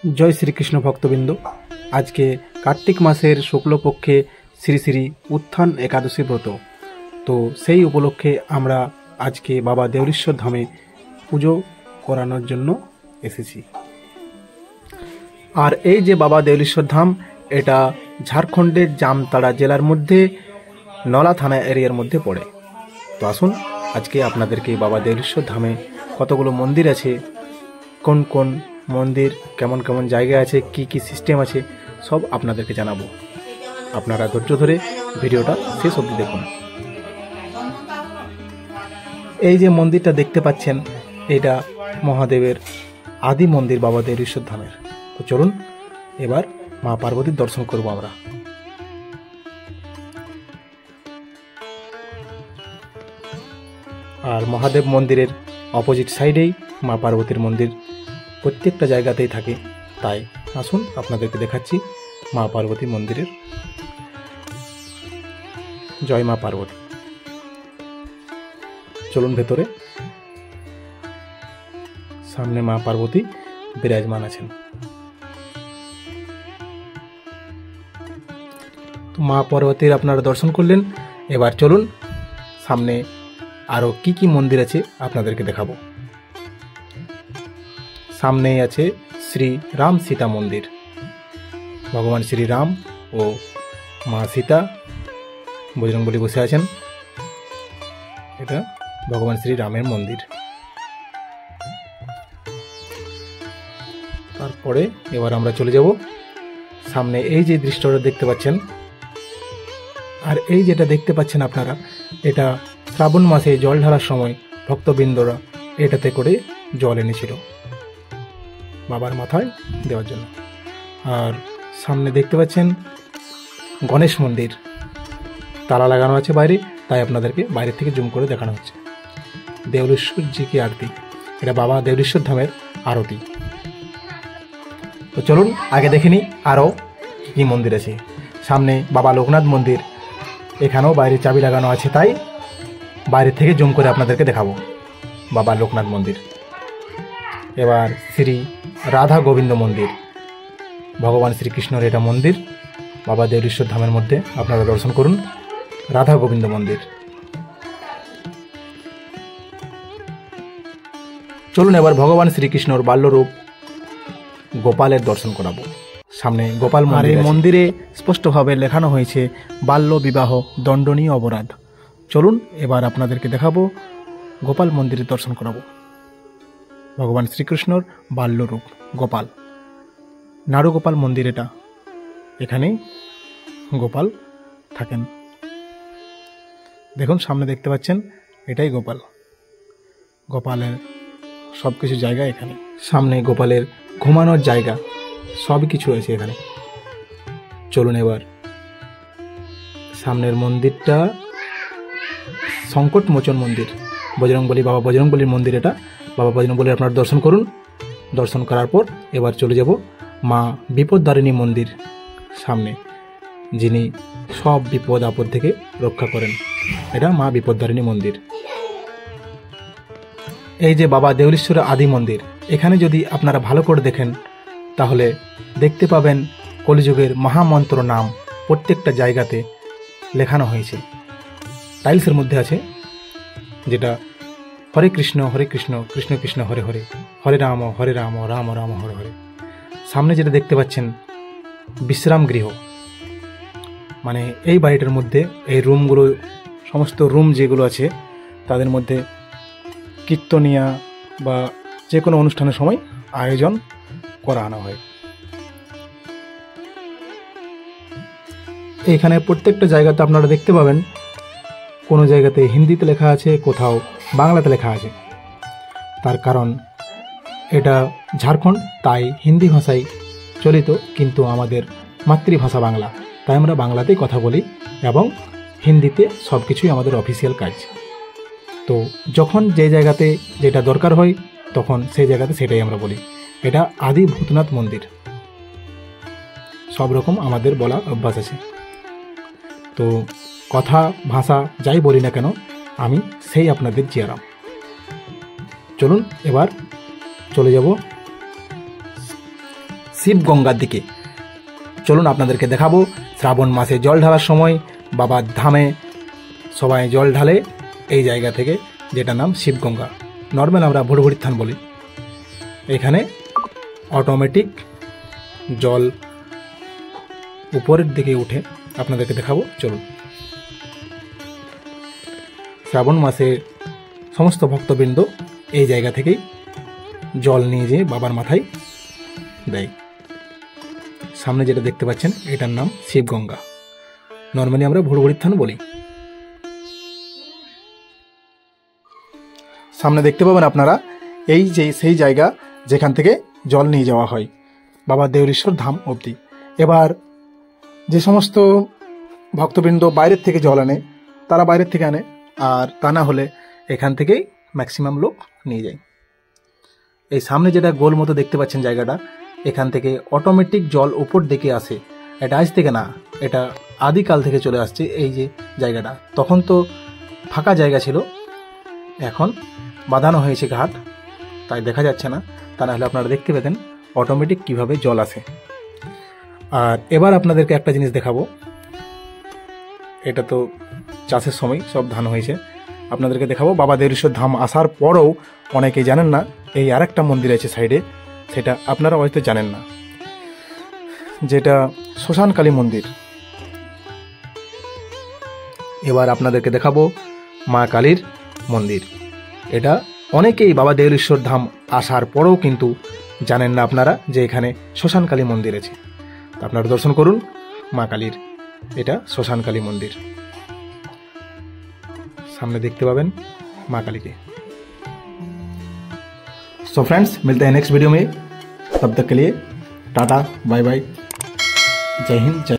जय श्रीकृष्ण भक्तबिंद। आज के कार्तिक मासेर शुक्लपक्षे श्री श्री उत्थान एकादशी व्रत, तो सेई उपलक्षे आमरा आज के बाबा देवलेश्वर धामे पुजो करानोर जन्य एसेछि। और এই যে বাবা দেওলেশ্বর ধাম, এটা ঝাড়খণ্ডের জামতাড়া জেলার মধ্যে নলা থানা এরিয়ার মধ্যে পড়ে। তো আসুন আজকে আপনাদেরকে বাবা দেওলেশ্বর ধামে কতগুলো মন্দির আছে, কোন কোন মন্দির, কেমন কেমন জায়গা আছে, কি কি সিস্টেম আছে, সব আপনাদেরকে জানাবো। আপনারা ধৈর্য ধরে ভিডিওটা শেষ অবধি দেখুন। এই যে মন্দিরটা দেখতে পাচ্ছেন, এটা মহাদেবের আদি মন্দির বাবা দেওলেশ্বর ধামের। তো চলুন এবার মা পার্বতীর দর্শন করব আমরা। আর মহাদেব মন্দিরের অপোজিট সাইডেই মা পার্বতীর মন্দির প্রত্যেকটা জায়গাতেই থাকে। তাই আসুন আপনাদেরকে দেখাচ্ছি মা পার্বতী মন্দিরের। জয় মা পার্বতী। চলুন ভেতরে। সামনে মা পার্বতী বিরাজমান আছেন। তো মা পার্বতীর আপনারা দর্শন করলেন। এবার চলুন সামনে আরো কি কি মন্দির আছে আপনাদেরকে দেখাবো। সামনেই আছে শ্রী রাম সীতা মন্দির। ভগবান শ্রী রাম ও মা সীতা বজরংবলী বসে আছেন। এটা ভগবান শ্রী রামের মন্দির। তারপরে এবার আমরা চলে যাব সামনে। এই যে দৃশ্যটা দেখতে পাচ্ছেন, আর এই যেটা দেখতে পাচ্ছেন আপনারা, এটা শ্রাবণ মাসে জল ঢালার সময় ভক্তবৃন্দরা এটাতে করে জল এনেছিল বাবার মাথায় দেওয়ার জন্য। আর সামনে দেখতে পাচ্ছেন গণেশ মন্দির, তালা লাগানো আছে বাইরে, তাই আপনাদেরকে বাইরে থেকে জুম করে দেখানো হচ্ছে। দেওলেশ্বর জি কি আরতি, এটা বাবা দেওলেশ্বর ধামের আরতি। তো চলুন আগে দেখে নিই আরও কী মন্দির আছে। সামনে বাবা লোকনাথ মন্দির, এখানেও বাইরে চাবি লাগানো আছে, তাই বাইরে থেকে জুম করে আপনাদেরকে দেখাবো বাবা লোকনাথ মন্দির। এবার শ্রী রাধা গোবিন্দ মন্দির, ভগবান শ্রীকৃষ্ণের এটা মন্দির বাবা দেওলেশ্বর ধামের মধ্যে। আপনারা দর্শন করুন রাধা গোবিন্দ মন্দির। চলুন এবার ভগবান শ্রীকৃষ্ণর বাল্যরূপ গোপালের দর্শন করাবো। সামনে গোপাল মন্দির। এই মন্দিরে স্পষ্টভাবে লেখানো হয়েছে বাল্য বিবাহ দণ্ডনীয় অপরাধ। চলুন এবার আপনাদেরকে দেখাবো গোপাল মন্দিরের দর্শন করাবো। ভগবান শ্রীকৃষ্ণর বাল্যরূপ গোপাল, নাড়ুগোপাল মন্দির এটা। এখানে গোপাল থাকেন। দেখুন সামনে দেখতে পাচ্ছেন, এটাই গোপাল। গোপালের সব কিছু জায়গা এখানে। সামনে গোপালের ঘুমানোর জায়গা, সবই কিছু আছে এখানে। চলুন এবার সামনের মন্দিরটা সংকট মোচন মন্দির, বজরংবলী বাবা বজরংবলীর মন্দির এটা। বাবা বজরংবলীর আপনারা দর্শন করুন। দর্শন করার পর এবার চলে যাব মা বিপদদারিণী মন্দির সামনে, যিনি সব বিপদ আপদ থেকে রক্ষা করেন। এটা মা বিপদদারিণী মন্দির। এই যে বাবা দেওলেশ্বরের আদি মন্দির, এখানে যদি আপনারা ভালো করে দেখেন তাহলে দেখতে পাবেন কলিযুগের মহামন্ত্র নাম প্রত্যেকটা জায়গাতে লেখানো হয়েছে। টাইলসের মধ্যে আছে, যেটা হরে কৃষ্ণ কৃষ্ণ কৃষ্ণ হরে হরে, হরে রাম রাম রাম হরে হরে। সামনে যেটা দেখতে পাচ্ছেন বিশ্রাম গৃহ, মানে এই বাড়িটার মধ্যে এই রুমগুলো, সমস্ত রুম যেগুলো আছে তাদের মধ্যে কীর্তনিয়া বা যে কোনো অনুষ্ঠানের সময় আয়োজন করানো হয়। এখানে প্রত্যেকটা জায়গাতে আপনারা দেখতে পাবেন কোনো জায়গাতে হিন্দিতে লেখা আছে, কোথাও বাংলাতে লেখা আছে। তার কারণ এটা ঝাড়খণ্ড, তাই হিন্দি ভাষায় চলিত, কিন্তু আমাদের মাতৃভাষা বাংলা, তাই আমরা বাংলাতেই কথা বলি এবং হিন্দিতে সব কিছুই আমাদের অফিসিয়াল কাজ। তো যখন যে জায়গাতে যেটা দরকার হয় তখন সেই জায়গাতে সেটাই আমরা বলি। এটা আদি ভূতনাথ মন্দির। সব রকম আমাদের বলা অভ্যাস আছে। তো কথা ভাষা যাই বলি না কেন, আমি সেই আপনাদের জিয়ারাম। চলুন এবার চলে যাব শিবগঙ্গার দিকে। চলুন আপনাদেরকে দেখাবো শ্রাবণ মাসে জল ঢালার সময় বাবার ধামে সবাই জল ঢালে এই জায়গা থেকে, যেটা নাম শিবগঙ্গা। নর্মাল আমরা ভুড়ভুড়ির থান বলি। এখানে অটোমেটিক জল উপরের দিকে উঠে, আপনাদেরকে দেখাবো। চলুন। শ্রাবণ মাসে সমস্ত ভক্তবৃন্দ এই জায়গা থেকেই জল নিয়ে যেয়ে বাবার মাথায় দেয়। সামনে যেটা দেখতে পাচ্ছেন এটার নাম শিবগঙ্গা। নর্মালি আমরা ভুড়ভুড়ির থান বলি। সামনে দেখতে পাবেন আপনারা এই যে সেই জায়গা যেখান থেকে জল নিয়ে যাওয়া হয় বাবা দেউরিশ্বর ধাম অবধি। এবার যে সমস্ত ভক্তবৃন্দ বাইরের থেকে জল আনে তারা বাইরের থেকে আনে, আর তা না হলে এখান থেকেই ম্যাক্সিমাম লোক নিয়ে যায়। এই সামনে যেটা গোল মতো দেখতে পাচ্ছেন জায়গাটা, এখান থেকে অটোমেটিক জল উপর দিকে আসে। এটা আজ থেকে না, এটা আদিকাল থেকে চলে আসছে। এই যে জায়গাটা তখন তো ফাঁকা জায়গা ছিল, এখন বাঁধানো হয়েছে ঘাট, তাই দেখা যাচ্ছে না। তা না হলে আপনারা দেখতে পেতেন অটোমেটিক কিভাবে জল আসে। আর এবার আপনাদেরকে একটা জিনিস দেখাবো। এটা তো চাষের সময় সব ধান হয়েছে, আপনাদেরকে দেখাবো। বাবা দেউরিশ্বর ধাম আসার পরেও অনেকেই জানেন না এই আরেকটা মন্দির আছে সাইডে, সেটা আপনারা হয়তো জানেন না, যেটা শ্মশানকালী মন্দির। এবার আপনাদেরকে দেখাবো মা কালীর মন্দির। এটা অনেকেই বাবা দেউরিশ্বর ধাম আসার পরেও কিন্তু জানেন না আপনারা যে এখানে শ্মশানকালী মন্দির আছে। আপনারা দর্শন করুন মা কালীর, এটা শ্মশানকালী মন্দির। सामने देखते पाबेन माँ काली के। सो फ्रेंड्स, मिलते हैं नेक्स्ट वीडियो में। तब तक के लिए टाटा, बाय बाय, जय हिंद, जय।